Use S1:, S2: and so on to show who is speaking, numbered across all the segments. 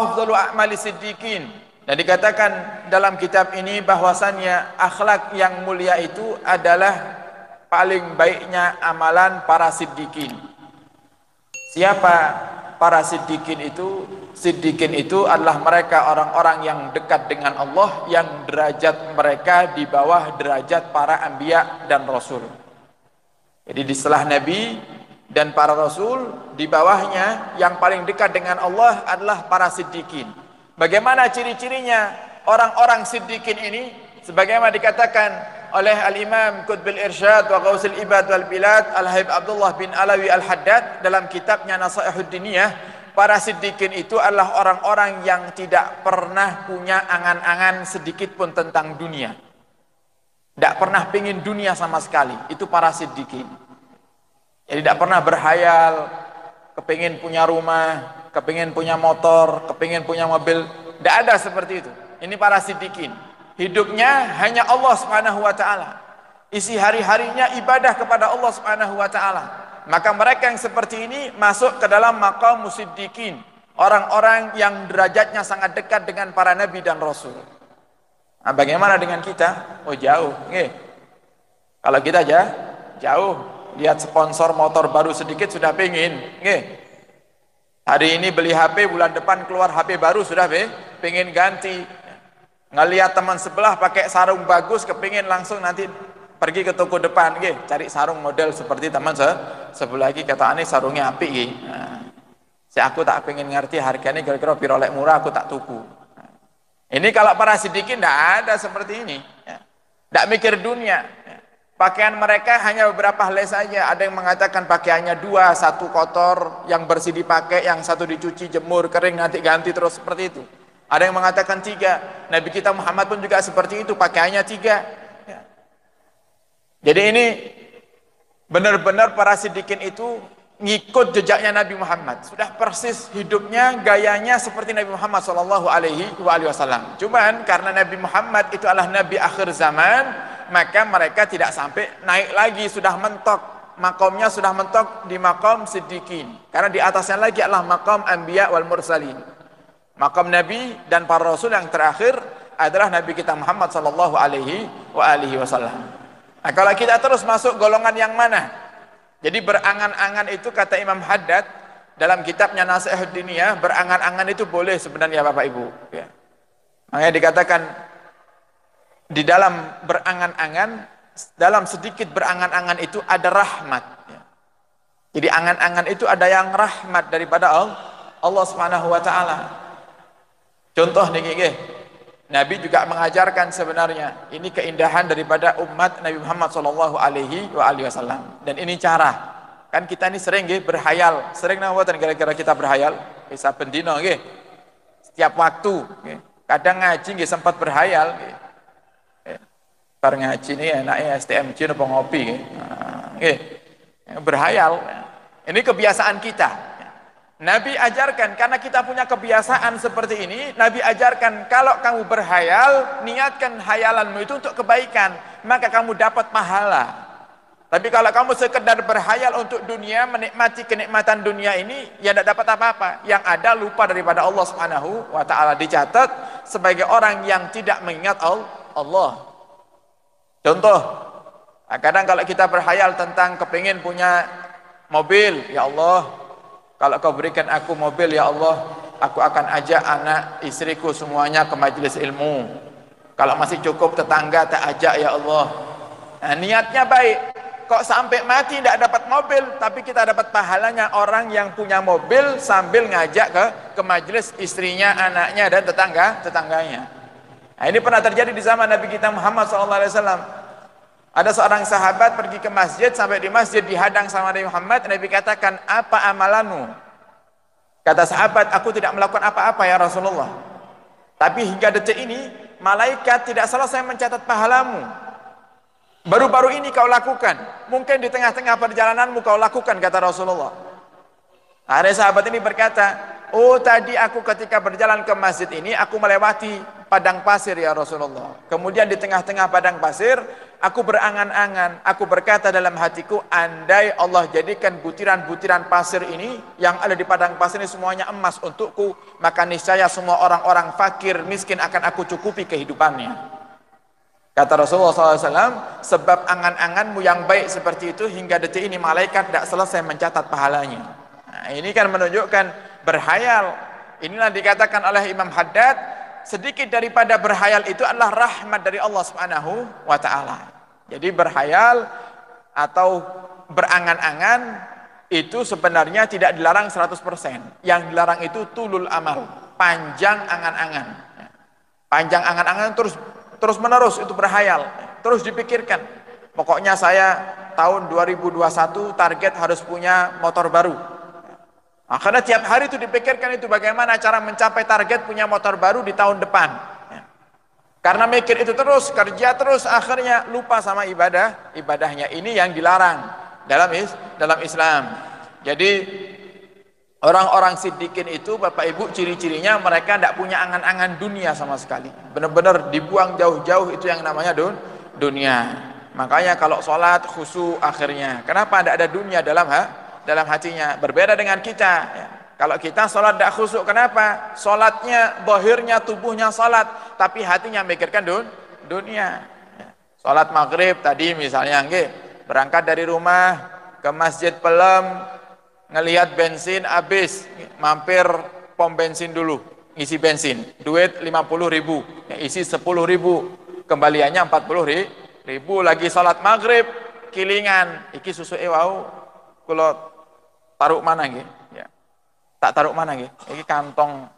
S1: afdalu a'mali siddiqin. Dan dikatakan dalam kitab ini bahwasannya akhlak yang mulia itu adalah paling baiknya amalan para siddiqin. Siapa para siddiqin itu? Siddiqin itu adalah mereka orang-orang yang dekat dengan Allah, yang derajat mereka di bawah derajat para anbiya dan rasul. Jadi di setelah nabi dan para rasul, di bawahnya yang paling dekat dengan Allah adalah para siddiqin. Bagaimana ciri-cirinya orang-orang siddiqin ini? Sebagaimana dikatakan oleh Al-Imam Qutbil Irsyad wa Ghausul Ibad wal Bilad Al-Habib Abdullah bin Alawi Al-Haddad dalam kitabnya Nasaihud Diniyah, para siddiqin itu adalah orang-orang yang tidak pernah punya angan-angan sedikit pun tentang dunia. Tidak pernah pingin dunia sama sekali. Itu para siddiqin. Jadi tidak pernah berhayal kepingin punya rumah, kepingin punya motor, kepingin punya mobil. Tidak ada seperti itu. Ini para siddiqin. Hidupnya hanya Allah Subhanahu wa ta'ala. Isi hari-harinya ibadah kepada Allah Subhanahu wa ta'ala. Maka mereka yang seperti ini masuk ke dalam maqam musiddiqin, orang-orang yang derajatnya sangat dekat dengan para nabi dan rasul. Nah, bagaimana dengan kita? Oh, jauh. Kalau kita aja jauh, lihat sponsor motor baru sedikit sudah pengen. Hari ini beli HP, bulan depan keluar HP baru sudah pengen ganti. Ngelihat teman sebelah pakai sarung bagus, kepingin langsung nanti pergi ke toko depan, cari sarung model seperti teman sebelah lagi, kata aneh sarungnya api. Nah, aku tak pengen ngerti harganya kira-kira pirolek murah, aku tak tuku. Nah, ini kalau para siddiqin tidak ada seperti ini. Tidak mikir dunia. Pakaian mereka hanya beberapa helai saja. Ada yang mengatakan pakaiannya dua, satu kotor, yang bersih dipakai, yang satu dicuci, jemur, kering, nanti ganti terus seperti itu. Ada yang mengatakan tiga. Nabi kita Muhammad pun juga seperti itu, pakaiannya tiga. Jadi ini benar-benar para siddiqin itu ngikut jejaknya Nabi Muhammad. Sudah persis hidupnya, gayanya seperti Nabi Muhammad SAW. Cuman karena Nabi Muhammad itu adalah Nabi akhir zaman, maka mereka tidak sampai naik lagi, sudah mentok. Makamnya sudah mentok di makam siddiqin. Karena di atasnya lagi adalah makam anbiya wal mursalin. Makam Nabi dan para Rasul yang terakhir adalah Nabi kita Muhammad SAW. Nah, kalau kita terus masuk golongan yang mana? Jadi berangan-angan itu kata Imam Haddad dalam kitabnya Nasaihud Diniyah, berangan-angan itu boleh sebenarnya Bapak Ibu. Ya. Makanya dikatakan di dalam berangan-angan, dalam sedikit berangan-angan itu ada rahmat. Ya. Jadi angan-angan itu ada yang rahmat daripada Allah Subhanahu Wa Taala. Contoh nih, Nabi juga mengajarkan sebenarnya ini keindahan daripada umat Nabi Muhammad SAW. Dan ini cara. Kan kita ini sering berhayal. Sering nawatan kira-kira kita berhayal. Bisa pendino setiap waktu. Kadang ngaji sempat berhayal. Bar ngaji ini enaknya STMJ apa ngopi. Berhayal. Ini kebiasaan kita. Nabi ajarkan, karena kita punya kebiasaan seperti ini, Nabi ajarkan kalau kamu berhayal, niatkan hayalanmu itu untuk kebaikan, maka kamu dapat pahala. Tapi kalau kamu sekedar berhayal untuk dunia, menikmati kenikmatan dunia ini, ya tidak dapat apa-apa. Yang ada lupa daripada Allah Subhanahu wa ta'ala, dicatat sebagai orang yang tidak mengingat Allah. Contoh, kadang kalau kita berhayal tentang kepingin punya mobil, ya Allah, kalau kau berikan aku mobil ya Allah, aku akan ajak anak istriku semuanya ke majelis ilmu. Kalau masih cukup tetangga tak ajak ya Allah. Nah, niatnya baik. Kok sampai mati tidak dapat mobil, tapi kita dapat pahalanya orang yang punya mobil sambil ngajak ke majelis istrinya, anaknya dan tetangganya. Nah, ini pernah terjadi di zaman Nabi kita Muhammad SAW. Ada seorang sahabat pergi ke masjid, sampai di masjid dihadang sama Nabi Muhammad. Nabi katakan, apa amalanmu? Kata sahabat, aku tidak melakukan apa-apa ya Rasulullah. Tapi hingga detik ini, malaikat tidak selesai mencatat pahalamu. Baru-baru ini kau lakukan. Mungkin di tengah-tengah perjalananmu kau lakukan, kata Rasulullah. Ada sahabat ini berkata, oh tadi aku ketika berjalan ke masjid ini, aku melewati padang pasir ya Rasulullah. Kemudian di tengah-tengah padang pasir, Aku berangan-angan, aku berkata dalam hatiku, andai Allah jadikan butiran-butiran pasir ini, yang ada di padang pasir ini semuanya emas untukku, maka niscaya semua orang-orang fakir, miskin akan aku cukupi kehidupannya. Kata Rasulullah SAW, sebab angan-anganmu yang baik seperti itu, hingga detik ini malaikat tidak selesai mencatat pahalanya. Nah, ini kan menunjukkan berhayal. Inilah dikatakan oleh Imam Haddad, sedikit daripada berhayal itu adalah rahmat dari Allah Subhanahu wa ta'ala. Jadi berhayal atau berangan-angan itu sebenarnya tidak dilarang 100%. Yang dilarang itu tulul amal, panjang angan-angan. Panjang angan-angan terus menerus itu berhayal, terus dipikirkan. Pokoknya saya tahun 2021 target harus punya motor baru. Karena tiap hari itu dipikirkan itu bagaimana cara mencapai target punya motor baru di tahun depan. Karena mikir itu terus, kerja terus, akhirnya lupa sama ibadahnya. Ini yang dilarang dalam Islam. Jadi orang-orang siddiqin itu, Bapak Ibu, ciri-cirinya mereka tidak punya angan-angan dunia sama sekali. Benar-benar dibuang jauh-jauh itu yang namanya dunia. Makanya kalau sholat khusyuk akhirnya. Kenapa tidak ada dunia dalam hatinya? Berbeda dengan kita ya. Kalau kita sholat tidak khusyuk, kenapa? Sholatnya, zahirnya, tubuhnya sholat, tapi hatinya mikirkan dunia. Sholat maghrib tadi misalnya, berangkat dari rumah ke masjid Pelem, ngelihat bensin habis, mampir pom bensin dulu, isi bensin, duit 50.000, isi 10.000, kembaliannya 40.000, lagi sholat maghrib, kilingan, iki susu ewau, kalau taruh mana ya. Tak taruh mana ini kantong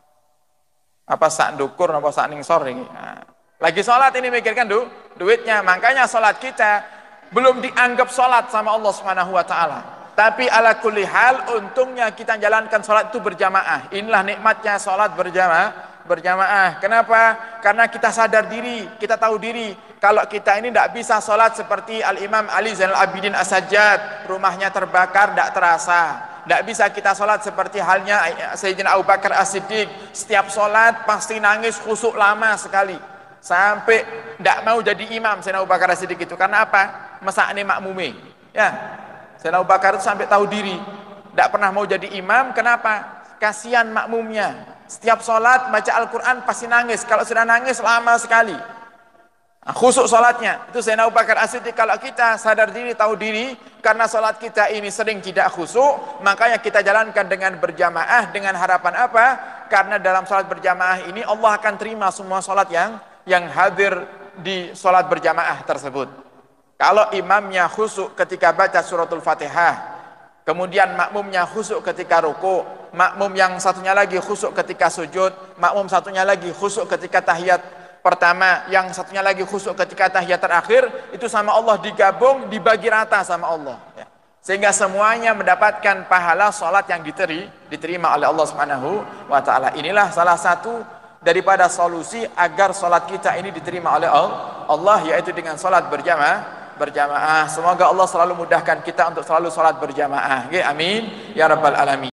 S1: apa sak dukur apa sak ningsor ini. Nah, lagi sholat ini mikirkan duitnya. Makanya sholat kita belum dianggap sholat sama Allah Subhanahu wa ta'ala. Tapi ala kulli hal, untungnya kita jalankan sholat itu berjamaah. Inilah nikmatnya sholat berjamaah. Kenapa? Karena kita sadar diri, kita tahu diri. Kalau kita ini tidak bisa sholat seperti Al-Imam Ali Zainal Abidin As-Sajjad, rumahnya terbakar, tidak terasa. Tidak bisa kita sholat seperti halnya Sayyidina Abu Bakar As-Siddiq. Setiap sholat pasti nangis khusyuk lama sekali. Sampai tidak mau jadi imam Sayyidina Abu Bakar As-Siddiq itu. Karena apa? Mesakne makmume. Ya, Sayyidina Abu Bakar itu sampai tahu diri. Tidak pernah mau jadi imam. Kenapa? Kasihan makmumnya. Setiap sholat baca Al-Quran pasti nangis. Kalau sudah nangis lama sekali. Khusyuk sholatnya. Itu Sayyidina Abu Bakar As-Siddiq. Kalau kita sadar diri, tahu diri, karena sholat kita ini sering tidak khusyuk, makanya kita jalankan dengan berjamaah, dengan harapan apa? Karena dalam sholat berjamaah ini Allah akan terima semua sholat yang hadir di sholat berjamaah tersebut. Kalau imamnya khusyuk ketika baca suratul Fatihah, kemudian makmumnya khusyuk ketika ruku, makmum yang satunya lagi khusyuk ketika sujud, makmum satunya lagi khusyuk ketika tahiyat pertama, yang satunya lagi khusyuk ketika tahiyat terakhir, itu sama Allah digabung, dibagi rata sama Allah ya. Sehingga semuanya mendapatkan pahala sholat yang diterima oleh Allah Subhanahu wa ta'ala. Inilah salah satu daripada solusi agar sholat kita ini diterima oleh Allah, yaitu dengan sholat berjamaah. Semoga Allah selalu mudahkan kita untuk selalu sholat berjamaah. Amin ya rabbal alamin.